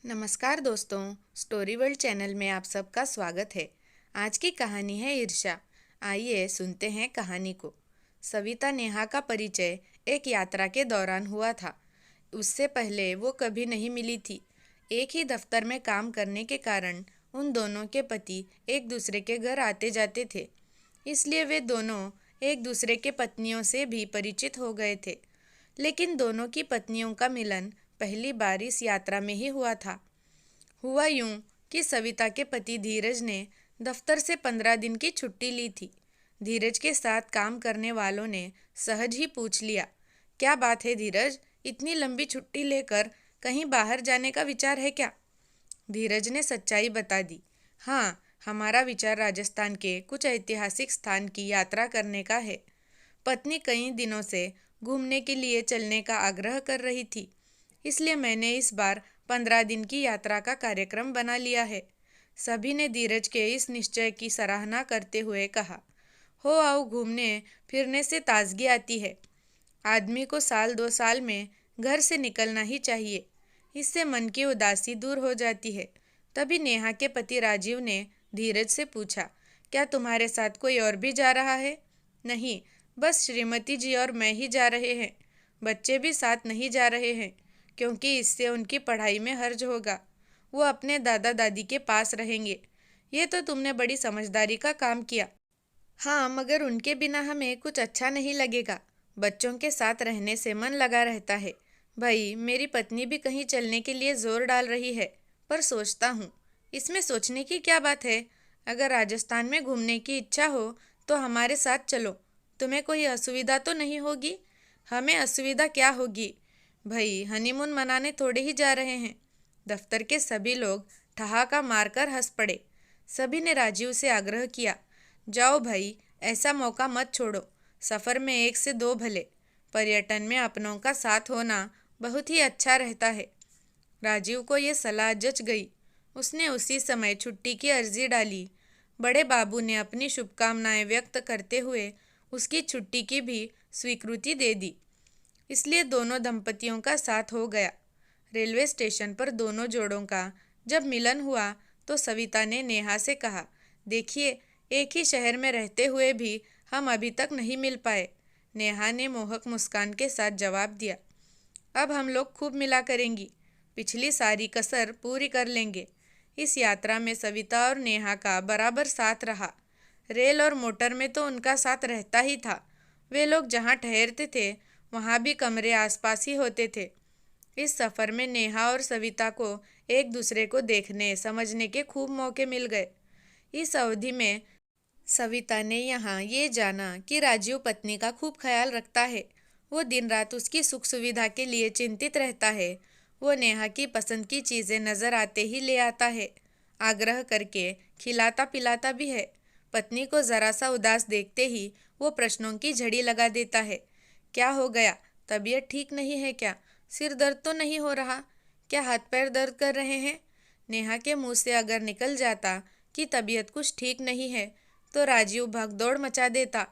नमस्कार दोस्तों, story world channel में आप सबका स्वागत है। आज की कहानी है ईर्ष्या। आइए सुनते हैं कहानी को। सविता नेहा का परिचय एक यात्रा के दौरान हुआ था। उससे पहले वो कभी नहीं मिली थी। एक ही दफ्तर में काम करने के कारण उन दोनों के पति एक दूसरे के घर आते जाते थे, इसलिए वे दोनों एक दूसरे के पत्नियों से भी परिचित हो गए थे। लेकिन दोनों की पत्नियों का मिलन पहली बार इस यात्रा में ही हुआ था। हुआ यूं कि सविता के पति धीरज ने दफ्तर से 15 दिन की छुट्टी ली थी। धीरज के साथ काम करने वालों ने सहज ही पूछ लिया, क्या बात है धीरज, इतनी लंबी छुट्टी लेकर कहीं बाहर जाने का विचार है क्या? धीरज ने सच्चाई बता दी। हाँ, हमारा विचार राजस्थान के कुछ ऐतिहासिक स्थान की यात्रा करने का है। पत्नी कई दिनों से घूमने के लिए चलने का आग्रह कर रही थी, इसलिए मैंने इस बार 15 दिन की यात्रा का कार्यक्रम बना लिया है। सभी ने धीरज के इस निश्चय की सराहना करते हुए कहा, हो आओ, घूमने फिरने से ताजगी आती है। आदमी को साल 2 साल में घर से निकलना ही चाहिए, इससे मन की उदासी दूर हो जाती है। तभी नेहा के पति राजीव ने धीरज से पूछा, क्या तुम्हारे साथ कोई और भी जा रहा है? नहीं, बस श्रीमती जी और मैं ही जा रहे हैं। बच्चे भी साथ नहीं जा रहे हैं, क्योंकि इससे उनकी पढ़ाई में हर्ज होगा। वो अपने दादा दादी के पास रहेंगे। ये तो तुमने बड़ी समझदारी का काम किया। हाँ, मगर उनके बिना हमें कुछ अच्छा नहीं लगेगा। बच्चों के साथ रहने से मन लगा रहता है। भाई, मेरी पत्नी भी कहीं चलने के लिए जोर डाल रही है, पर सोचता हूँ, इसमें सोचने की क्या बात है। अगर राजस्थान में घूमने की इच्छा हो तो हमारे साथ चलो। तुम्हें कोई असुविधा तो नहीं होगी? हमें असुविधा क्या होगी भाई, हनीमून मनाने थोड़े ही जा रहे हैं। दफ्तर के सभी लोग ठहाका मारकर हंस पड़े। सभी ने राजीव से आग्रह किया, जाओ भाई, ऐसा मौका मत छोड़ो। सफ़र में 1 से 2 भले, पर्यटन में अपनों का साथ होना बहुत ही अच्छा रहता है। राजीव को ये सलाह जच गई। उसने उसी समय छुट्टी की अर्जी डाली। बड़े बाबू ने अपनी शुभकामनाएं व्यक्त करते हुए उसकी छुट्टी की भी स्वीकृति दे दी। इसलिए दोनों दंपतियों का साथ हो गया। रेलवे स्टेशन पर दोनों जोड़ों का जब मिलन हुआ तो सविता ने नेहा से कहा, देखिए, एक ही शहर में रहते हुए भी हम अभी तक नहीं मिल पाए। नेहा ने मोहक मुस्कान के साथ जवाब दिया, अब हम लोग खूब मिला करेंगी। पिछली सारी कसर पूरी कर लेंगे। इस यात्रा में सविता और नेहा का बराबर साथ रहा। रेल और मोटर में तो उनका साथ रहता ही था। वे लोग जहाँ ठहरते थे वहाँ भी कमरे आसपास ही होते थे। इस सफ़र में नेहा और सविता को एक दूसरे को देखने समझने के खूब मौके मिल गए। इस अवधि में सविता ने यहाँ ये जाना कि राजीव पत्नी का खूब ख्याल रखता है। वो दिन रात उसकी सुख सुविधा के लिए चिंतित रहता है। वो नेहा की पसंद की चीज़ें नज़र आते ही ले आता है, आग्रह करके खिलाता पिलाता भी है। पत्नी को ज़रा सा उदास देखते ही वो प्रश्नों की झड़ी लगा देता है, क्या हो गया, तबीयत ठीक नहीं है क्या? सिर दर्द तो नहीं हो रहा? क्या हाथ पैर दर्द कर रहे हैं? नेहा के मुंह से अगर निकल जाता कि तबीयत कुछ ठीक नहीं है तो राजीव भागदौड़ मचा देता।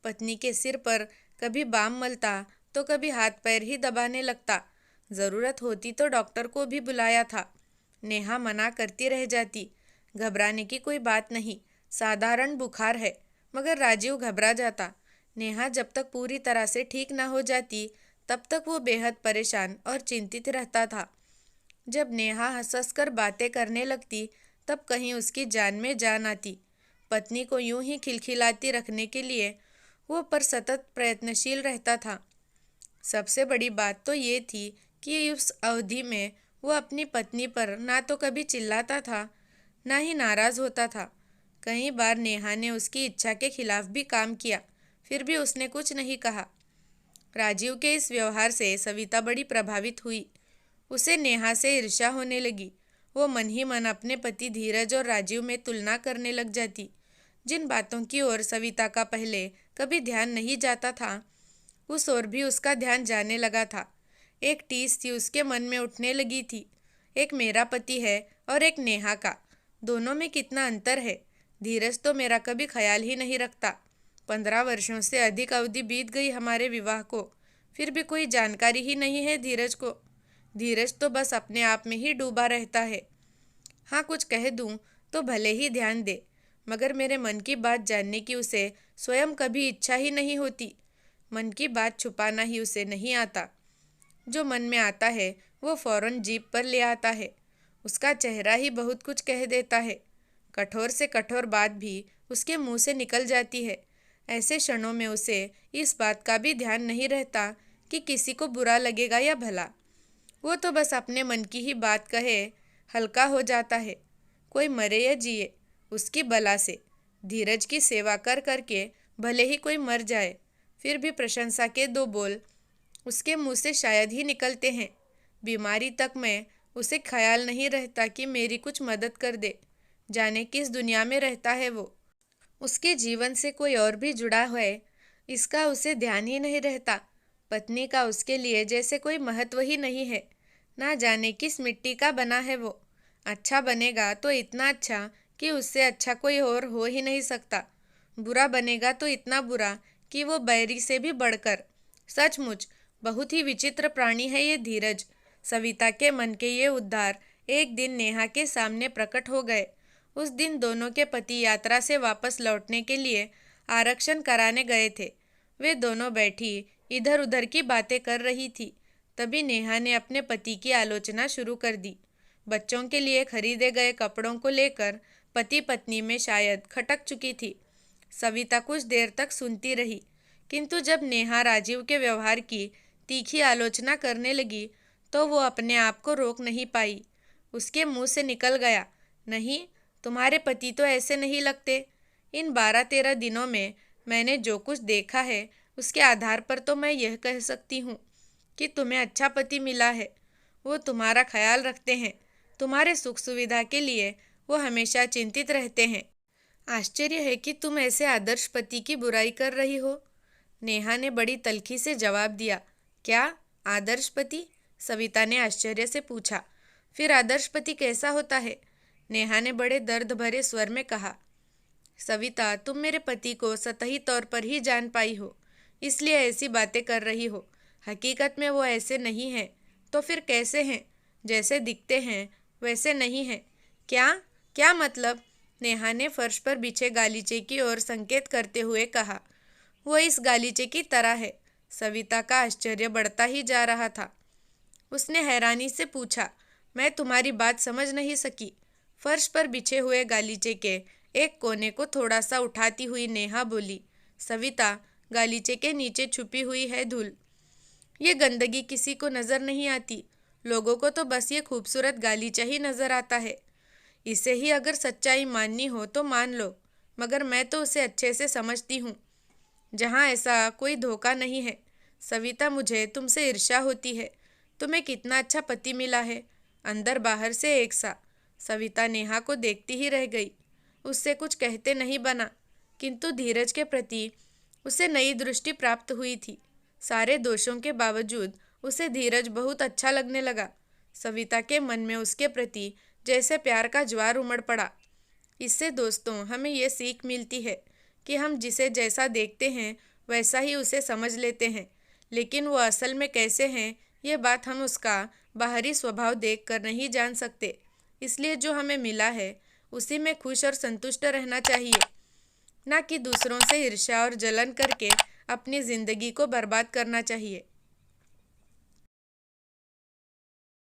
पत्नी के सिर पर कभी बाम मलता तो कभी हाथ पैर ही दबाने लगता। ज़रूरत होती तो डॉक्टर को भी बुलाया था। नेहा मना करती रह जाती, घबराने की कोई बात नहीं, साधारण बुखार है। मगर राजीव घबरा जाता। नेहा जब तक पूरी तरह से ठीक न हो जाती तब तक वो बेहद परेशान और चिंतित रहता था। जब नेहा हंस हंस कर बातें करने लगती तब कहीं उसकी जान में जान आती। पत्नी को यूं ही खिलखिलाती रखने के लिए वो पर सतत प्रयत्नशील रहता था। सबसे बड़ी बात तो ये थी कि उस अवधि में वो अपनी पत्नी पर ना तो कभी चिल्लाता था, ना ही नाराज़ होता था। कई बार नेहा ने उसकी इच्छा के खिलाफ भी काम किया, फिर भी उसने कुछ नहीं कहा। राजीव के इस व्यवहार से सविता बड़ी प्रभावित हुई। उसे नेहा से ईर्ष्या होने लगी। वो मन ही मन अपने पति धीरज और राजीव में तुलना करने लग जाती। जिन बातों की ओर सविता का पहले कभी ध्यान नहीं जाता था, उस ओर भी उसका ध्यान जाने लगा था। एक टीस सी उसके मन में उठने लगी थी, एक मेरा पति है और एक नेहा का, दोनों में कितना अंतर है। धीरज तो मेरा कभी ख्याल ही नहीं रखता। 15 वर्षों से अधिक अवधि बीत गई हमारे विवाह को, फिर भी कोई जानकारी ही नहीं है धीरज को। धीरज तो बस अपने आप में ही डूबा रहता है। हाँ, कुछ कह दूँ तो भले ही ध्यान दे, मगर मेरे मन की बात जानने की उसे स्वयं कभी इच्छा ही नहीं होती। मन की बात छुपाना ही उसे नहीं आता। जो मन में आता है वो फौरन जीभ पर ले आता है। उसका चेहरा ही बहुत कुछ कह देता है। कठोर से कठोर बात भी उसके मुंह से निकल जाती है। ऐसे क्षणों में उसे इस बात का भी ध्यान नहीं रहता कि किसी को बुरा लगेगा या भला। वो तो बस अपने मन की ही बात कहे, हल्का हो जाता है। कोई मरे या जिए, उसकी बला से धीरज की सेवा कर करके भले ही कोई मर जाए, फिर भी प्रशंसा के दो बोल उसके मुंह से शायद ही निकलते हैं। बीमारी तक में उसे ख्याल नहीं रहता कि मेरी कुछ मदद कर दे। जाने किस दुनिया में रहता है वो। उसके जीवन से कोई और भी जुड़ा है, इसका उसे ध्यान ही नहीं रहता। पत्नी का उसके लिए जैसे कोई महत्व ही नहीं है। ना जाने किस मिट्टी का बना है वो। अच्छा बनेगा तो इतना अच्छा कि उससे अच्छा कोई और हो ही नहीं सकता। बुरा बनेगा तो इतना बुरा कि वो बैरी से भी बढ़कर। सचमुच बहुत ही विचित्र प्राणी है ये धीरज। सविता के मन के ये उद्धार एक दिन नेहा के सामने प्रकट हो गए। उस दिन दोनों के पति यात्रा से वापस लौटने के लिए आरक्षण कराने गए थे। वे दोनों बैठी इधर उधर की बातें कर रही थी। तभी नेहा ने अपने पति की आलोचना शुरू कर दी। बच्चों के लिए खरीदे गए कपड़ों को लेकर पति पत्नी में शायद खटक चुकी थी। सविता कुछ देर तक सुनती रही, किंतु जब नेहा राजीव के व्यवहार की तीखी आलोचना करने लगी तो वो अपने आप को रोक नहीं पाई। उसके मुंह से निकल गया, नहीं, तुम्हारे पति तो ऐसे नहीं लगते। इन 12-13 दिनों में मैंने जो कुछ देखा है उसके आधार पर तो मैं यह कह सकती हूँ कि तुम्हें अच्छा पति मिला है। वो तुम्हारा ख्याल रखते हैं, तुम्हारे सुख सुविधा के लिए वो हमेशा चिंतित रहते हैं। आश्चर्य है कि तुम ऐसे आदर्श पति की बुराई कर रही हो। नेहा ने बड़ी तल्खी से जवाब दिया। क्या आदर्श पति? सविता ने आश्चर्य से पूछा। फिर आदर्श पति कैसा होता है? नेहा ने बड़े दर्द भरे स्वर में कहा। सविता, तुम मेरे पति को सतही तौर पर ही जान पाई हो, इसलिए ऐसी बातें कर रही हो। हकीकत में वो ऐसे नहीं हैं। तो फिर कैसे हैं? जैसे दिखते हैं वैसे नहीं हैं। क्या क्या मतलब? नेहा ने फर्श पर बिछे गालीचे की ओर संकेत करते हुए कहा। वो इस गालीचे की तरह है। सविता का आश्चर्य बढ़ता ही जा रहा था। उसने हैरानी से पूछा, मैं तुम्हारी बात समझ नहीं सकी। फर्श पर बिछे हुए गालीचे के एक कोने को थोड़ा सा उठाती हुई नेहा बोली, सविता, गालीचे के नीचे छुपी हुई है धूल। ये गंदगी किसी को नज़र नहीं आती। लोगों को तो बस ये खूबसूरत गालीचा ही नज़र आता है। इसे ही अगर सच्चाई माननी हो तो मान लो, मगर मैं तो उसे अच्छे से समझती हूँ। जहाँ ऐसा कोई धोखा नहीं है। सविता, मुझे तुमसे ईर्ष्या होती है। तुम्हें कितना अच्छा पति मिला है, अंदर बाहर से एक सा। सविता नेहा को देखती ही रह गई। उससे कुछ कहते नहीं बना, किंतु धीरज के प्रति उसे नई दृष्टि प्राप्त हुई थी। सारे दोषों के बावजूद उसे धीरज बहुत अच्छा लगने लगा। सविता के मन में उसके प्रति जैसे प्यार का ज्वार उमड़ पड़ा। इससे दोस्तों हमें ये सीख मिलती है कि हम जिसे जैसा देखते हैं वैसा ही उसे समझ लेते हैं, लेकिन वो असल में कैसे हैं ये बात हम उसका बाहरी स्वभाव देख कर नहीं जान सकते। इसलिए जो हमें मिला है उसी में खुश और संतुष्ट रहना चाहिए, ना कि दूसरों से ईर्ष्या और जलन करके अपनी ज़िंदगी को बर्बाद करना चाहिए।